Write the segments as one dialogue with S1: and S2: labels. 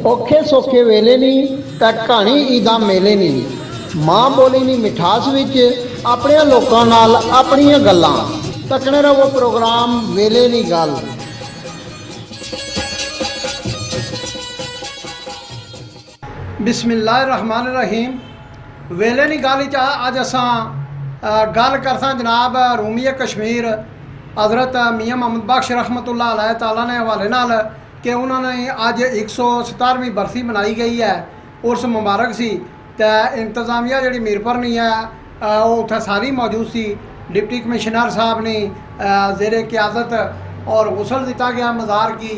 S1: ਔਖੇ ਸੌਖੇ ਵੇਲੇ ਨਹੀਂ ਤਾਂ ਕਹਾਣੀ ਈਦਾਂ ਮੇਲੇ ਨਹੀਂ। ਮਾਂ ਬੋਲੀ ਨਹੀਂ ਮਿਠਾਸ ਵਿੱਚ ਆਪਣੇ ਲੋਕਾਂ ਨਾਲ ਆਪਣੀਆਂ ਗੱਲਾਂ। ਤੱਕਣੇ ਰਹੋ ਪ੍ਰੋਗਰਾਮ ਵੇਲੇ ਨਹੀਂ ਗੱਲ। बिस्मिल्लाहिर्रहमानिर्रहीम। वेले नी गल अज असां गल करसां जनाब रूमी कश्मीर हज़रत मियाँ मोहम्मद बख्श रहमतुल्लाह अलैह ताला ने हवाले नाल कि उन्होंने अज 117वीं बरसी मनाई गई है। उर्स मुबारक सी ते इंतजामिया जी मीरपुर नहीं है वो उत्थे सारी मौजूद सी। डिप्टी कमिश्नर साहब ने ज़ेरे क़यादत और गुसल दिता गया मज़ार की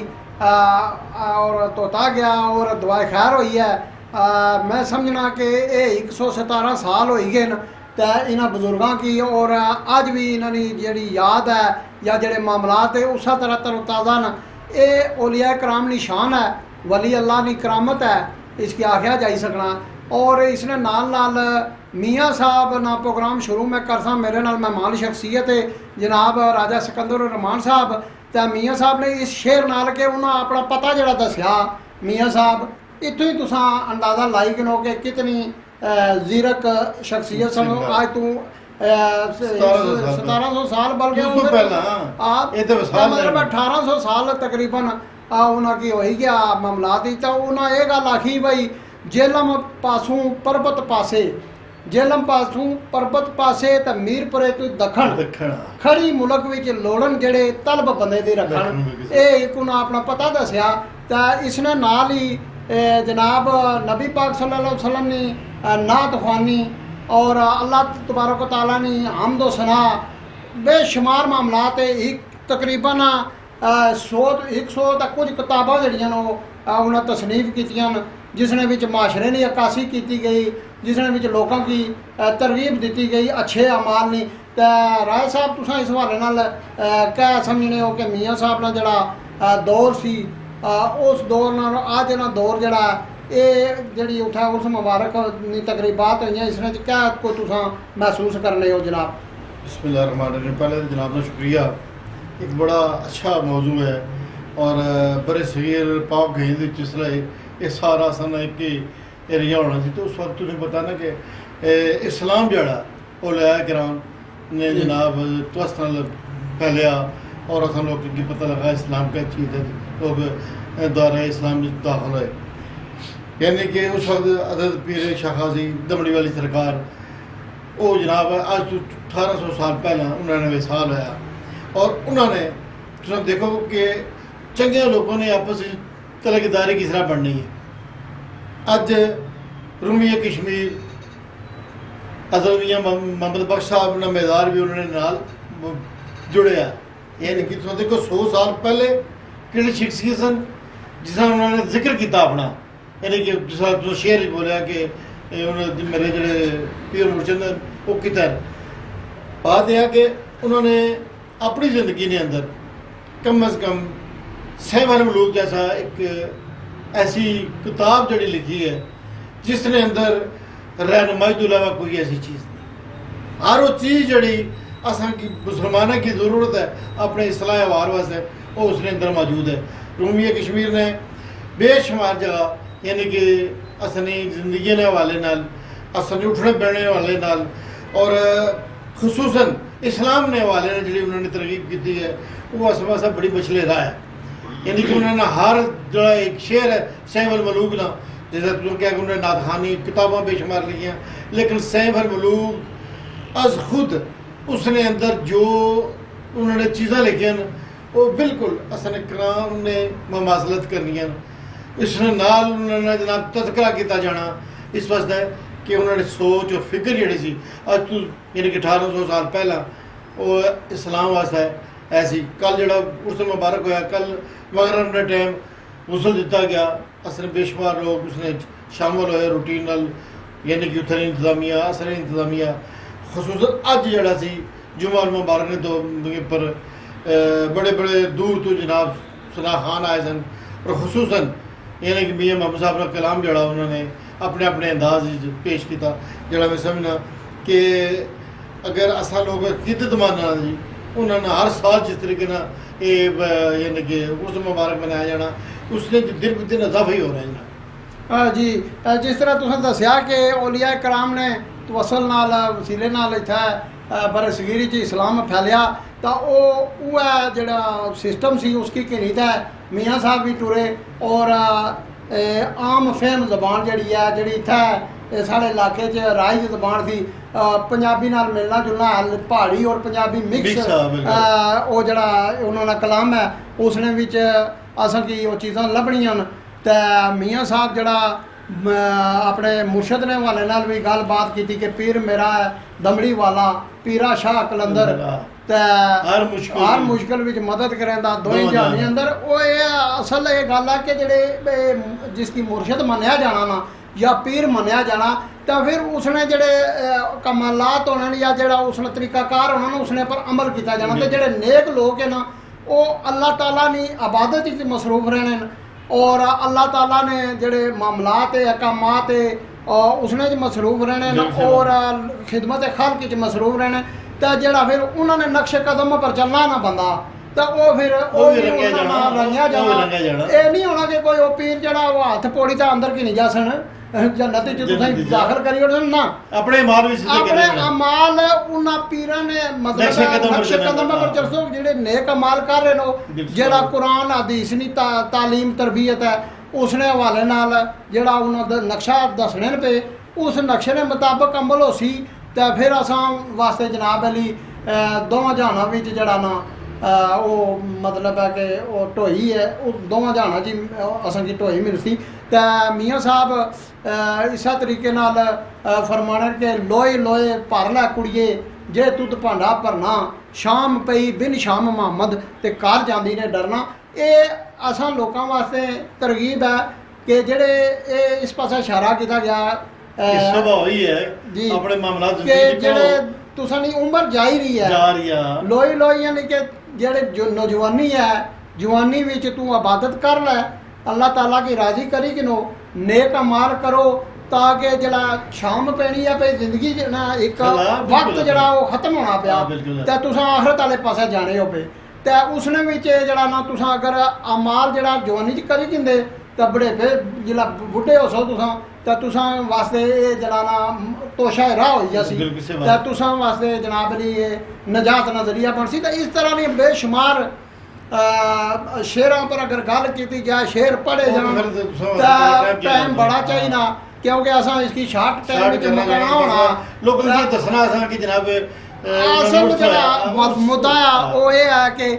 S1: और धोता गया और दुआ खैर हुई है। मैं समझना कि ये 117 साल हो गए न तो इन्होंने बजुर्गों की और अज भी इन्होंने जी याद है या जोड़े मामलात है उस तरह तरोताज़ा न। ये औलिया कराम निशान है, वली अल्लाह की करामत है, इसकी आख्या जा सकना। और इसने नाल मियाँ साहब ना प्रोग्राम शुरू में करसा मेरे नाल मेहमान शख्सियत है जनाब राजा सिकंदर रहमान साहब। तो मियाँ साहब ने इस शेर नाल के उन्होंने अपना पता जरा दसिया। मियाँ साहब इतों ही तुसा अंदाज़ा लाई गिनो कि कितनी जीरक शख्सियत सन। आज तू 1700 साल बल्कि मतलब 1800 साल तकरीबन उन्होंने हो ही गया मामलात। तो उन्हें यह गल आखी बई जेलम पासों परबत पासे, जेलम पासों परबत पासे तो मीरपुरे तो दखण खड़ी मुल्क विच लोड़न जेड़े तलब बंदे दी रखण। ये एक उन्हें अपना पता दसिया। तो इसने नाल ही जनाब नबी पाक सल्लल्लाहु अलैहि वसल्लम ने नात ख्वानी और अल्लाह तबारक तआला ने हमदो सना बेशुमार मामलात एक तकरीबन 100 तक कुछ किताबां जड़ियां उन्हें तसनीफ कीतियां जिसने विच माशरे की अक्कासी की गई, जिसने विच लोगों की तरगीब दी गई अच्छे अमाल ने। तो राय साहब तुसां इस हवाले नाल क्या समझने हो कि मियाँ साहब ने जड़ा दौर सी उस दौर नाल अज ना दौर जड़ा ये जी उठा उस मुबारक तकरीबात हुई इसने क्या कोई तुसां महसूस करने हो जनाब?
S2: बिस्मिल्लाहिर्रहमानिर्रहीम। पहले तो जनाब का शुक्रिया, एक बड़ा अच्छा मौजू है और बड़े सगीर पाक हिंद जिसले ये सारा सन एक एरिया होना सी। तो उस वक्त तुम्हें पता ना कि इस्लाम जड़ा औलिया किराम ने जनाब त्वस्त नाल फैलिया और अस लोग की पता लगा इस्लाम क्या चीज़ है। लोग द्वारा इस्लाम में दाखिल हुए, यानी कि उस वक्त अदद पीर शाखाजी दमड़ी वाली सरकार वो जनाब आज तो 1800 साल पहला उन्होंने विसाल होया। और उन्होंने तुम देखो कि चंगे लोगों ने आपस में तलकदारी किस तरह बननी है। अज रूमी कश्मीर हज़रत मियाँ मोहम्मद बख्श साहब ना मेदार भी उन्होंने नाल जुड़े, यानी कि तुम देखो 100 साल पहले कि शख्सियत सन जिसने उन्होंने जिक्र किया अपना, यानी कि जिस शेर बोलिया कि मेरे जो पीर मुर्शद वो किता। बात यह है कि उन्होंने अपनी ज़िंदगी के अंदर कम अज़ कम सहवर मलूक जैसा एक ऐसी किताब जड़ी लिखी है जिसने अंदर रहनुमाई तो अलावा कोई ऐसी चीज़ नहीं। हर वो चीज़ जड़ी असा की मुसलमानों की ज़रूरत है अपने इसलाह वार वास्ते वो उसने अंदर मौजूद है। रूमी कश्मीर ने बेशुमार जगह यानी कि असनी जिंदगी के हवाले नाल असनी उठने बैठने वाले नाल और खुसूसन इस्लाम ने हवाले ने जी उन्होंने तरगीब की है वो अस वास्ते बड़ी मछले रहा है। यानी कि उन्होंने हर जड़ा एक शेर है सैफ मलूक ना जैसे तुम क्या कि उन्होंने नादखानी किताबें बेशुमार लिखियाँ, लेकिन सैफ मलूक अज खुद उसने अंदर जो उन्होंने चीज़ां लिखियां वो बिल्कुल असन कराम ने ममासलत करनी है। इसने नाल उन्होंने जनाब तस्करा किया जाना इस वास्ते कि उन्होंने सोच और फिक्र जी सी अज तो यानी कि 1800 साल पहला वो इस्लाम वास्ते ऐसी। कल जड़ा उस मुबारक होया कल मगरब के टाइम गुसल दिता गया, असर बेशुमार लोग उसने शामिल होए रूटीन नाल, यानी कि उत्थे इंतजामिया असर इंतजामिया खसूसन अज जड़ा सी जुमा मुबारक ने तो पर बड़े बड़े दूर तो जनाब सना खान आए सन और खसूसन यानी कि मियाँ मोहम्मद साहब का कलाम जड़ा उन्होंने अपने अपने अंदाज पेश किया जड़ा मैं समझना कि अगर असा लोग खिदत मानना जी उन्होंने हर साल जिस तरीके यानी कि उस मुबारक मनाया जाना उसने दिन ब दिन इजाफा ही हो रहा है।
S1: ਜੀ ਜਿਸ ਤਰ੍ਹਾਂ ਤੁਸੀਂ ਦੱਸਿਆ ਕਿ ਔਲੀਆ ਕਰਾਮ ਨੇ ਤਵਸਲ ਨਾਲ ਵਸੀਲੇ ਨਾਲ ਇੱਥੇ ਬਰੇ ਸਗੀਰ 'ਚ ਇਸਲਾਮ ਫੈਲਿਆ ਤਾਂ ਉਹ ਹੈ ਜਿਹੜਾ ਸਿਸਟਮ ਸੀ ਉਸकी ਕਿਨੀਤ ਹੈ ਮੀਆਂ ਸਾਹਿਬ ਵੀ ਟੁਰੇ ਔਰ ਆਮ ਫਹਿਮ ਜ਼ਬਾਨ ਜਿਹੜੀ ਹੈ ਜਿਹੜੀ ਇੱਥੇ ਸਾਡੇ ਇਲਾਕੇ 'ਚ ਰਾਜ ਜ਼ਬਾਨ ਸੀ ਪੰਜਾਬੀ ਨਾਲ ਮਿਲਣਾ ਜੁਲਣਾ ਪਹਾੜੀ ਔਰ ਪੰਜਾਬੀ ਮਿਕਸ ਉਹ ਜਿਹੜਾ ਉਹਨਾਂ ਦਾ ਕਲਾਮ ਹੈ ਉਸਨੇ ਵਿੱਚ ਅਸਾਂ ਕੀ ਉਹ ਚੀਜ਼ਾਂ ਲੱਭਣੀਆਂ ਤੇ ਮੀਆਂ ਸਾਹਿਬ ਜਿਹੜਾ ਆਪਣੇ ਮੁਰਸ਼ਦ ਨੇ ਵਾਲੇ ਨਾਲ ਵੀ ਗੱਲਬਾਤ ਕੀਤੀ ਕਿ ਪੀਰ ਮੇਰਾ ਹੈ ਦਮੜੀ ਵਾਲਾ ਪੀਰਾ ਸ਼ਾਹ ਕਲੰਦਰ ਤੇ ਹਰ ਮੁਸ਼ਕਲ ਵਿੱਚ ਮਦਦ ਕਰਨ ਦਾ ਦੋਈ ਜਹਾਨੀ ਅੰਦਰ ਉਹ ਇਹ ਅਸਲ ਇਹ ਗੱਲ ਹੈ ਕਿ ਜਿਹੜੇ ਜਿਸ ਕੀ ਮੁਰਸ਼ਦ ਮੰਨਿਆ ਜਾਣਾ ਨਾ ਜਾਂ ਪੀਰ ਮੰਨਿਆ ਜਾਣਾ ਤਾਂ ਫਿਰ ਉਸਨੇ ਜਿਹੜੇ ਕਮਾਲਾਤ ਹੋਣੇ ਜਾਂ ਜਿਹੜਾ ਉਸਨੇ ਤਰੀਕਾਕਾਰ ਹੋਣਾ ਨਾ ਉਸਨੇ ਪਰ ਅਮਲ ਕੀਤਾ ਜਾਣਾ ਤੇ ਜਿਹੜੇ ਨੇਕ ਲੋਕ ਹੈ ਨਾ ਉਹ ਅੱਲਾਹ ਤਾਲਾ ਦੀ ਇਬਾਦਤ ਵਿੱਚ ਮਸਰੂਫ ਰਹਿਣੇ ਨੇ और अल्लाह ताला ने जड़े मामलात अहकामात उसने च मसरूफ रहने और खिदमत खालक च मसरूफ रहने तो जड़ा फिर उन्होंने नक्शे कदम पर चलना ना बंदा तो वो फिर रंगिया जाना ये नहीं होना कि कोई पीर जड़ा वो हथ पौड़ी तो अंदर की नहीं जा सन जन्नत च दाखिल करी ना अपने अमाल उन्हां पीरां ने मतलब नक्शे कदम पर चलसो जेड़े नेक अमाल कर रहे नो जेड़ा कुरान हदीस नी तालीम तरबियत है उसने हवाले नाल जेड़ा उन्हां दा नक्शा दसने पे उस नक्शे के मुताबिक अमल हो सी तो फिर असां वास्ते जनाब अली दोवां जहानां विच जेड़ा ना वो मतलब है कि वो ढोई है वो दोवां जहानां जी असां की ढोई मिलसी तो मियाँ साहब इस तरीके नाल फरमाने के लोए लोए भर लै कुड़िए जे तुद भांडा भरना शाम पई बिन शाम मुहम्मद ते घर जांदी ने डरना ये असां लोकां वास्ते तरगीब है कि जेड़े इस पासे इशारा किया गया जी अपने मामलात के जेड़े तुसां दी उम्र जा रही है लोई लोई यानी कि जेड़े जो नौजवानी है जवानी विच तू इबादत कर लै अल्लाह ताला की राजी करी कि नो नेक अमाल करो ताकि जड़ा शाम पैनी है पे जिंदगी ना एक वक्त जड़ा वो खत्म होना पिया ते तुसां आखिरत वाले पासे जाने हो पे ते उसने विच जड़ा ना तुसां अगर अमाल जड़ा जवानी च करी जिंदे ते बुढ़ेपे जिला बुढ़े हो सो तुसां वास्ते जड़ा ना तोशा राह हो जासी ते तुसां वास्ते जनाब अली नजात का जरिया बन सी ते इस तरह दी बेशुमार शेरां पर अगर गल की जाए शेर पढ़े जाए टाइम बड़ा चाहिए ना क्योंकि असा इसकी शार्ट टाइम मुकाना होना लोगों को दसना कि जनाब असल जो मुद्दा वो ये है कि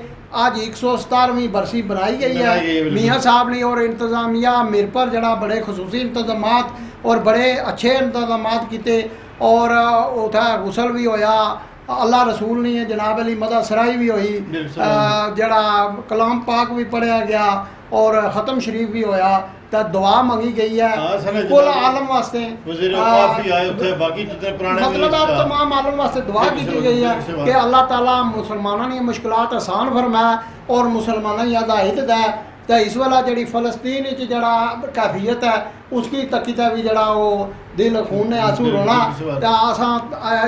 S1: आज 117वीं बरसी बनाई गई है मियाँ साहब ने और इंतजामिया मेरे पर जड़ा बड़े खसूसी इंतजामात और बड़े अच्छे इंतजामात किए और उत्थे गुसल भी होया अल्लाह रसूल ने जनाब अली मदा सराई भी हुई जड़ा कलाम पाक भी पढ़िया गया और ख़त्म शरीफ भी होया तो दुआ मंगी गई है कुल आलम वास्ते मतलब तमाम आलम वास्ते दुआ की गई है कि अल्लाह ताला मुसलमानों की मुश्किलात आसान फरमाए और मुसलमानों की हिदायत दे तो इस वाला जी फलस्तीन जड़ा कैफियत है उसकी तकीता भी जड़ा वो दिल खून ने आंसू रोना तो असां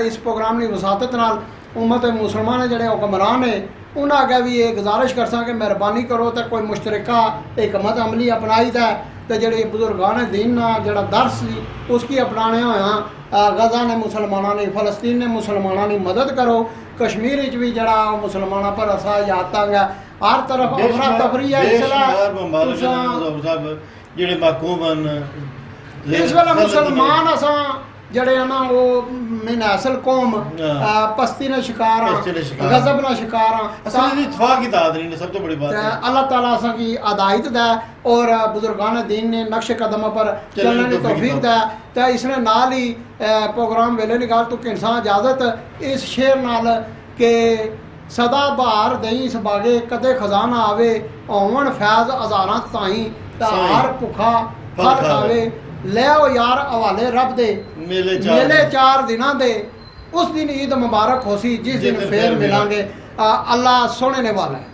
S1: इस प्रोग्राम की वसातत नाल उम्मत मुसलमान जड़े हुक्मरान ने उन्हें अगे भी ये गुजारिश कर सा कि मेहरबानी करो तो कोई मुश्तरका हिकमत अमली अपनाई दा तो जड़े बुजुर्गान दीन जड़ा दर्श सी उसकी अपनाने होया गजा ने मुसलमानों ने फलस्तीन ने मुसलमानों की मदद करो कश्मीर भी जड़ा मुसलमानों पर असा याद तंग है हर तरफ अफरा तफरी है इस वेले मुसलमान असा जड़े ना वो मैंने असल कौम पस्ती ने शिकार गजब ना शिकार सब तो बड़ी बात है अल्लाह ताला असा की हिदायत दे और बुजुर्गान दीन ने नक्श कदम पर चलने की तौफीक दे तो इसने नाल ही प्रोग्राम वेले निकाल तो इंसान इजाजत इस शेर नाल के सदा बहार दई इस बागे कदे खजाना आवे ओवन फैज हजारां ताई हर भुखा फल खावे ले आओ यार हवाले रब दे मेले 4 दिनां दे उस दिन ईद मुबारक होसी जिस दिन फिर मिलांगे अल्लाह सोने वाला है।